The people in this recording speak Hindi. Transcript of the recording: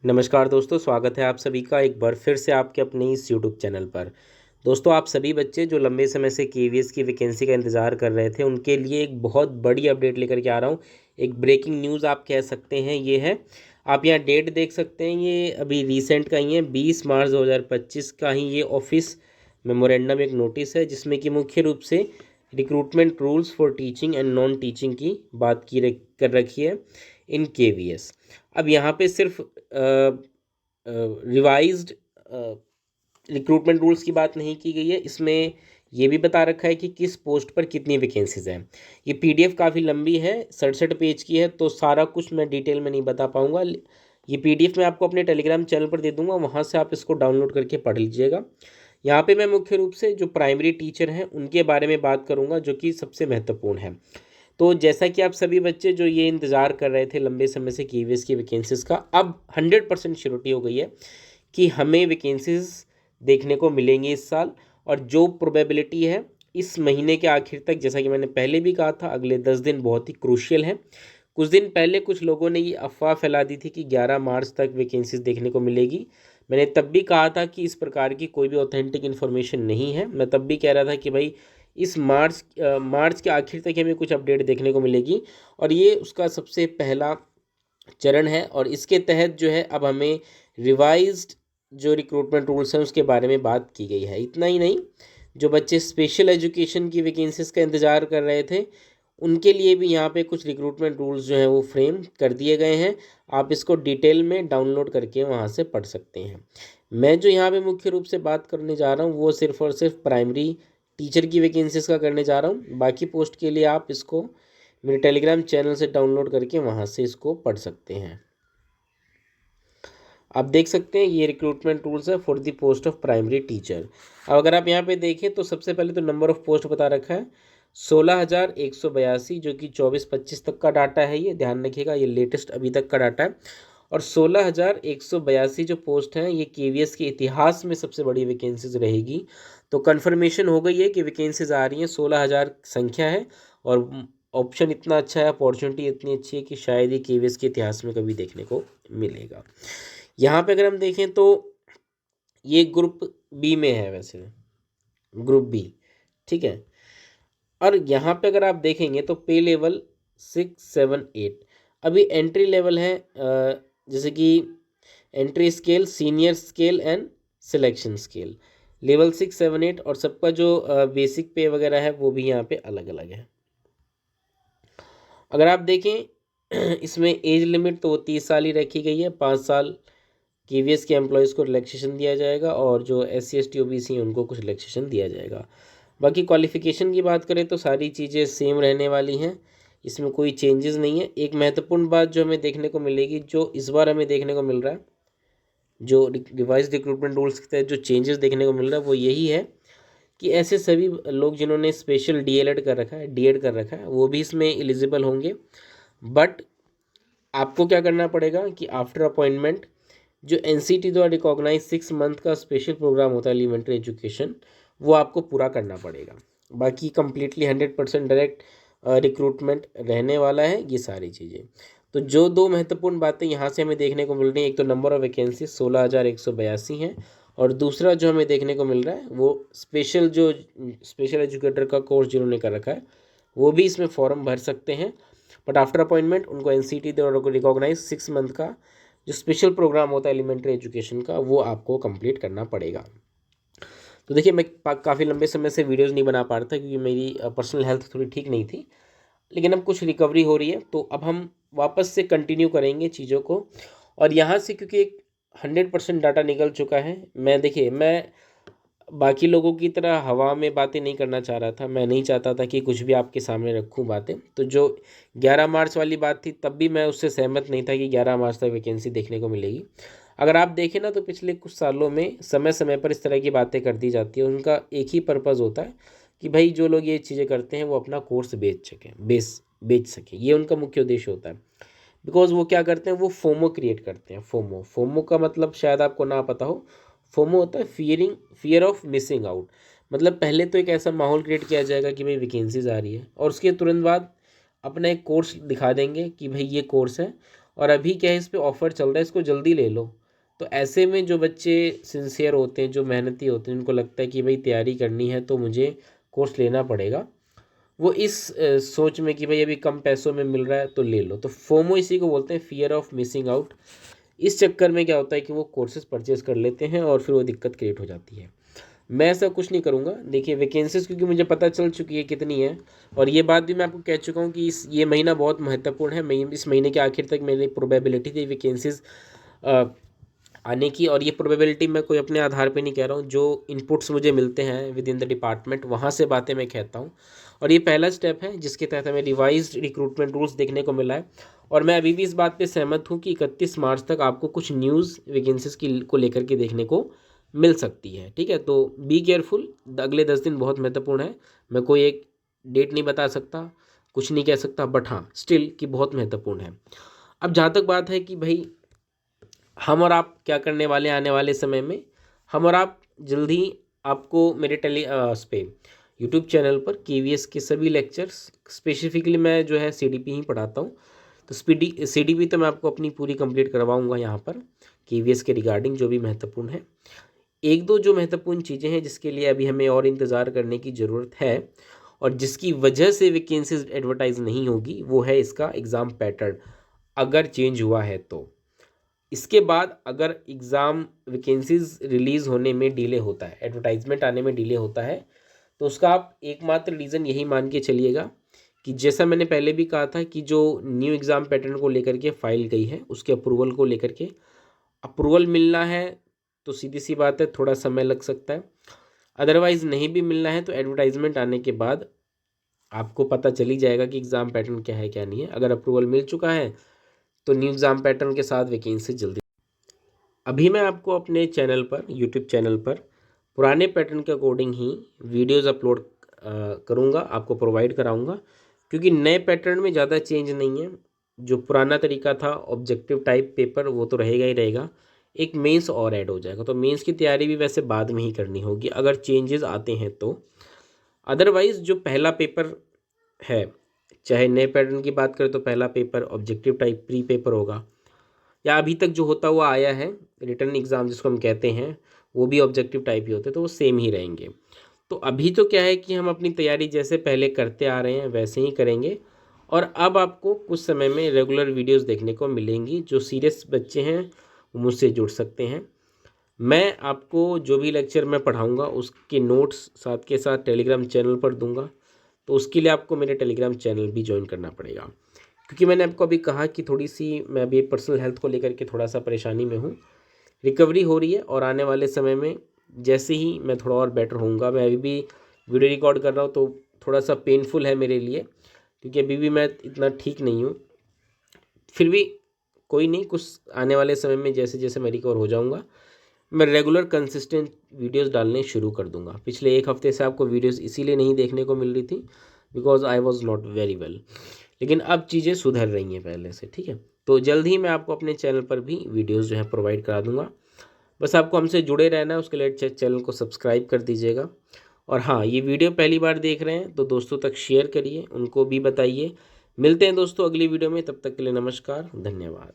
नमस्कार दोस्तों, स्वागत है आप सभी का एक बार फिर से आपके अपने इस यूट्यूब चैनल पर। दोस्तों, आप सभी बच्चे जो लंबे समय से केवीएस की वैकेंसी का इंतज़ार कर रहे थे, उनके लिए एक बहुत बड़ी अपडेट लेकर के आ रहा हूँ। एक ब्रेकिंग न्यूज़ आप कह सकते हैं ये है। आप यहाँ डेट देख सकते हैं, ये अभी रिसेंट का ही है, 20 मार्च 2025 का ही ये ऑफिस मेमोरेंडम एक नोटिस है, जिसमें कि मुख्य रूप से recruitment rules for teaching and non teaching की बात कर रखी है इन केवीएस। अब यहाँ पे सिर्फ रिवाइज्ड रिक्रूटमेंट रूल्स की बात नहीं की गई है, इसमें ये भी बता रखा है कि किस पोस्ट पर कितनी वैकेंसीज हैं। ये पीडीएफ काफ़ी लंबी है, 67 पेज की है, तो सारा कुछ मैं डिटेल में नहीं बता पाऊँगा। ये पीडीएफ मैं आपको अपने टेलीग्राम चैनल पर दे दूँगा, वहाँ से आप इसको डाउनलोड करके पढ़ लीजिएगा। यहाँ पे मैं मुख्य रूप से जो प्राइमरी टीचर हैं उनके बारे में बात करूँगा, जो कि सबसे महत्वपूर्ण है। तो जैसा कि आप सभी बच्चे जो ये इंतज़ार कर रहे थे लंबे समय से केवीएस की वैकेंसीज़ का, अब 100% श्योरिटी हो गई है कि हमें वैकेंसीज़ देखने को मिलेंगी इस साल। और जो प्रोबेबिलिटी है इस महीने के आखिर तक, जैसा कि मैंने पहले भी कहा था, अगले 10 दिन बहुत ही क्रूशियल हैं। कुछ दिन पहले कुछ लोगों ने ये अफवाह फैला दी थी कि 11 मार्च तक वैकेंसीज़ देखने को मिलेगी। मैंने तब भी कहा था कि इस प्रकार की कोई भी ऑथेंटिक इन्फॉर्मेशन नहीं है। मैं तब भी कह रहा था कि भाई इस मार्च के आखिर तक हमें कुछ अपडेट देखने को मिलेगी, और ये उसका सबसे पहला चरण है। और इसके तहत जो है अब हमें रिवाइज्ड जो रिक्रूटमेंट रूल्स हैं उसके बारे में बात की गई है। इतना ही नहीं, जो बच्चे स्पेशल एजुकेशन की वैकेंसीज़ का इंतज़ार कर रहे थे, उनके लिए भी यहाँ पे कुछ रिक्रूटमेंट रूल्स जो हैं वो फ्रेम कर दिए गए हैं। आप इसको डिटेल में डाउनलोड करके वहाँ से पढ़ सकते हैं। मैं जो यहाँ पे मुख्य रूप से बात करने जा रहा हूँ वो सिर्फ और सिर्फ प्राइमरी टीचर की वैकेंसीज़ का करने जा रहा हूँ। बाकी पोस्ट के लिए आप इसको मेरे टेलीग्राम चैनल से डाउनलोड करके वहाँ से इसको पढ़ सकते हैं। आप देख सकते हैं ये रिक्रूटमेंट रूल्स है for the post of primary teacher. अब अगर आप यहाँ पे देखें तो सबसे पहले तो नंबर ऑफ पोस्ट बता रखा है 16,182, जो कि 24-25 तक का डाटा है। ये ध्यान रखिएगा, ये लेटेस्ट अभी तक का डाटा है। और 16,182 जो पोस्ट हैं ये केवीएस के इतिहास में सबसे बड़ी वैकेंसीज रहेगी। तो कन्फर्मेशन हो गई है कि वैकेंसीज आ रही हैं, 16,000 संख्या है। और ऑप्शन इतना अच्छा है, अपॉर्चुनिटी इतनी अच्छी है कि शायद ये केवीएस के इतिहास में कभी देखने को मिलेगा। यहाँ पे अगर हम देखें तो ये ग्रुप बी में है, वैसे ग्रुप बी, ठीक है। और यहाँ पे अगर आप देखेंगे तो पे लेवल 6, 7, 8 अभी एंट्री लेवल है, जैसे कि entry scale, senior scale and selection scale, level 6, 7, 8। और सबका जो बेसिक पे वगैरह है वो भी यहाँ पे अलग अलग है। अगर आप देखें इसमें एज लिमिट तो 30 साल ही रखी गई है। 5 साल केवीएस के एम्प्लॉयज़ को रिलैक्सेशन दिया जाएगा, और जो SC ST OBC हैं उनको कुछ रिलैक्सेशन दिया जाएगा। बाकी क्वालिफ़िकेशन की बात करें तो सारी चीज़ें सेम रहने वाली हैं, इसमें कोई चेंजेस नहीं है। एक महत्वपूर्ण बात जो हमें देखने को मिलेगी, जो इस बार हमें देखने को मिल रहा है, जो रिवाइज रिक्रूटमेंट रूल्स के तहत जो चेंजेस देखने को मिल रहा है वो यही है कि ऐसे सभी लोग जिन्होंने स्पेशल DLED कर रखा है, DED कर रखा है, वो भी इसमें एलिजिबल होंगे। बट आपको क्या करना पड़ेगा कि आफ्टर अपॉइंटमेंट जो NCT द्वारा रिकॉग्नाइज 6 मंथ का स्पेशल प्रोग्राम होता है एलिमेंट्री एजुकेशन, वो आपको पूरा करना पड़ेगा। बाकी कंप्लीटली 100% डायरेक्ट रिक्रूटमेंट रहने वाला है ये सारी चीज़ें। तो जो दो महत्वपूर्ण बातें यहाँ से हमें देखने को मिल रही हैं, एक तो नंबर ऑफ वैकेंसी 16,182 हैं, और दूसरा जो हमें देखने को मिल रहा है वो स्पेशल एजुकेटर का कोर्स जिन्होंने कर रखा है वो भी इसमें फॉर्म भर सकते हैं। बट आफ्टर अपॉइंटमेंट उनको NCT द्वारा रिकॉग्नाइज 6 मंथ का जो स्पेशल प्रोग्राम होता है एलिमेंट्री एजुकेशन का, वो आपको कंप्लीट करना पड़ेगा। तो देखिए, मैं काफ़ी लंबे समय से वीडियोस नहीं बना पा रहा था क्योंकि मेरी पर्सनल हेल्थ थोड़ी ठीक नहीं थी, लेकिन अब कुछ रिकवरी हो रही है, तो अब हम वापस से कंटिन्यू करेंगे चीज़ों को। और यहाँ से क्योंकि एक 100% डाटा निकल चुका है, मैं बाकी लोगों की तरह हवा में बातें नहीं करना चाह रहा था। मैं नहीं चाहता था कि कुछ भी आपके सामने रखूं बातें। तो जो 11 मार्च वाली बात थी तब भी मैं उससे सहमत नहीं था कि 11 मार्च तक वैकेंसी देखने को मिलेगी। अगर आप देखें ना तो पिछले कुछ सालों में समय समय पर इस तरह की बातें कर दी जाती है। उनका एक ही पर्पज़ होता है कि भाई जो लोग ये चीज़ें करते हैं वो अपना कोर्स बेच सकें। ये उनका मुख्य उद्देश्य होता है। बिकॉज वो क्या करते हैं, वो फोमो क्रिएट करते हैं। फोमो का मतलब शायद आपको ना पता हो। फोमो होता है फियर ऑफ मिसिंग आउट। मतलब पहले तो एक ऐसा माहौल क्रिएट किया जाएगा कि भाई वैकेंसीज आ रही है, और उसके तुरंत बाद अपना एक कोर्स दिखा देंगे कि भाई ये कोर्स है, और अभी क्या है इस पर ऑफ़र चल रहा है, इसको जल्दी ले लो। तो ऐसे में जो बच्चे सिंसियर होते हैं, जो मेहनती होते हैं, उनको लगता है कि भाई तैयारी करनी है तो मुझे कोर्स लेना पड़ेगा, वो इस सोच में कि भाई अभी कम पैसों में मिल रहा है तो ले लो। तो फोमो इसी को बोलते हैं, फियर ऑफ मिसिंग आउट। इस चक्कर में क्या होता है कि वो कोर्सेज परचेज कर लेते हैं और फिर वो दिक्कत क्रिएट हो जाती है। मैं ऐसा कुछ नहीं करूँगा। देखिए वैकेंसीज क्योंकि मुझे पता चल चुकी है कितनी है, और ये बात भी मैं आपको कह चुका हूँ कि ये महीना बहुत महत्वपूर्ण है। मैं इस महीने के आखिर तक मेरी प्रोबेबिलिटी थी वैकेंसीज आने की, और ये प्रोबेबिलिटी मैं कोई अपने आधार पे नहीं कह रहा हूँ, जो इनपुट्स मुझे मिलते हैं विद इन द डिपार्टमेंट वहाँ से बातें मैं कहता हूँ। और ये पहला स्टेप है जिसके तहत हमें रिवाइज्ड रिक्रूटमेंट रूल्स देखने को मिला है। और मैं अभी भी इस बात पे सहमत हूँ कि 31 मार्च तक आपको कुछ न्यूज़ वैकेंसीज की को लेकर के देखने को मिल सकती है। ठीक है, तो बी केयरफुल। अगले 10 दिन बहुत महत्वपूर्ण है। मैं कोई एक डेट नहीं बता सकता, कुछ नहीं कह सकता, बट हाँ स्टिल कि बहुत महत्वपूर्ण है। अब जहाँ तक बात है कि भाई हम और आप क्या करने वाले हैं आने वाले समय में, हम और आप जल्द ही आपको मेरे उस पे यूट्यूब चैनल पर KVS के सभी लेक्चर्स, स्पेसिफिकली मैं जो है CDP ही पढ़ाता हूँ, तो CDP तो मैं आपको अपनी पूरी कंप्लीट करवाऊँगा यहाँ पर KVS के रिगार्डिंग जो भी महत्वपूर्ण है। एक दो जो महत्वपूर्ण चीज़ें हैं जिसके लिए अभी हमें और इंतज़ार करने की ज़रूरत है और जिसकी वजह से वैकेंसीज एडवर्टाइज नहीं होगी, वो है इसका एग्ज़ाम पैटर्न अगर चेंज हुआ है तो। इसके बाद अगर एग्ज़ाम वैकेंसीज रिलीज़ होने में डिले होता है, एडवर्टाइजमेंट आने में डिले होता है, तो उसका आप एकमात्र रीज़न यही मान के चलिएगा कि जैसा मैंने पहले भी कहा था कि जो न्यू एग्ज़ाम पैटर्न को लेकर के फाइल गई है उसके अप्रूवल को लेकर के अप्रूवल मिलना है, तो सीधी सी बात है थोड़ा समय लग सकता है। अदरवाइज़ नहीं भी मिलना है तो एडवर्टाइजमेंट आने के बाद आपको पता चल ही जाएगा कि एग्ज़ाम पैटर्न क्या है क्या नहीं है। अगर अप्रूवल मिल चुका है तो न्यू एग्ज़ाम पैटर्न के साथ वैकेंसी जल्दी। अभी मैं आपको अपने चैनल पर, यूट्यूब चैनल पर पुराने पैटर्न के अकॉर्डिंग ही वीडियोस अपलोड करूँगा, आपको प्रोवाइड कराऊँगा, क्योंकि नए पैटर्न में ज़्यादा चेंज नहीं है। जो पुराना तरीका था ऑब्जेक्टिव टाइप पेपर वो तो रहेगा ही रहेगा, एक मेंस और ऐड हो जाएगा। तो मेंस की तैयारी भी वैसे बाद में ही करनी होगी अगर चेंजेस आते हैं तो। अदरवाइज़ जो पहला पेपर है, चाहे नए पैटर्न की बात करें तो पहला paper objective type pre paper होगा, या अभी तक जो होता हुआ आया है रिटर्न एग्ज़ाम जिसको हम कहते हैं, वो भी ऑब्जेक्टिव टाइप ही होते हैं, तो वो सेम ही रहेंगे। तो अभी तो क्या है कि हम अपनी तैयारी जैसे पहले करते आ रहे हैं वैसे ही करेंगे, और अब आपको कुछ समय में रेगुलर वीडियोस देखने को मिलेंगी। जो सीरियस बच्चे हैं वो मुझसे जुड़ सकते हैं। मैं आपको जो भी लेक्चर मैं पढ़ाऊँगा उसके नोट्स साथ के साथ टेलीग्राम चैनल पर दूंगा, तो उसके लिए आपको मेरे टेलीग्राम चैनल भी ज्वाइन करना पड़ेगा, क्योंकि मैंने आपको अभी कहा कि थोड़ी सी मैं अभी पर्सनल हेल्थ को लेकर के थोड़ा सा परेशानी में हूँ। रिकवरी हो रही है और आने वाले समय में जैसे ही मैं थोड़ा और बेटर होऊंगा, मैं अभी भी वीडियो रिकॉर्ड कर रहा हूँ तो थोड़ा सा पेनफुल है मेरे लिए, क्योंकि अभी भी मैं इतना ठीक नहीं हूँ। फिर भी कोई नहीं, कुछ आने वाले समय में जैसे जैसे मैं रिकवर हो जाऊँगा मैं रेगुलर कंसिस्टेंट वीडियोस डालने शुरू कर दूंगा। पिछले एक हफ्ते से आपको वीडियोस इसीलिए नहीं देखने को मिल रही थी because I was not very well, लेकिन अब चीज़ें सुधर रही हैं पहले से। ठीक है, तो जल्द ही मैं आपको अपने चैनल पर भी वीडियोस जो है प्रोवाइड करा दूंगा। बस आपको हमसे जुड़े रहना है, उसके लिए चैनल को सब्सक्राइब कर दीजिएगा। और हाँ, ये वीडियो पहली बार देख रहे हैं तो दोस्तों तक शेयर करिए, उनको भी बताइए। मिलते हैं दोस्तों अगली वीडियो में, तब तक के लिए नमस्कार, धन्यवाद।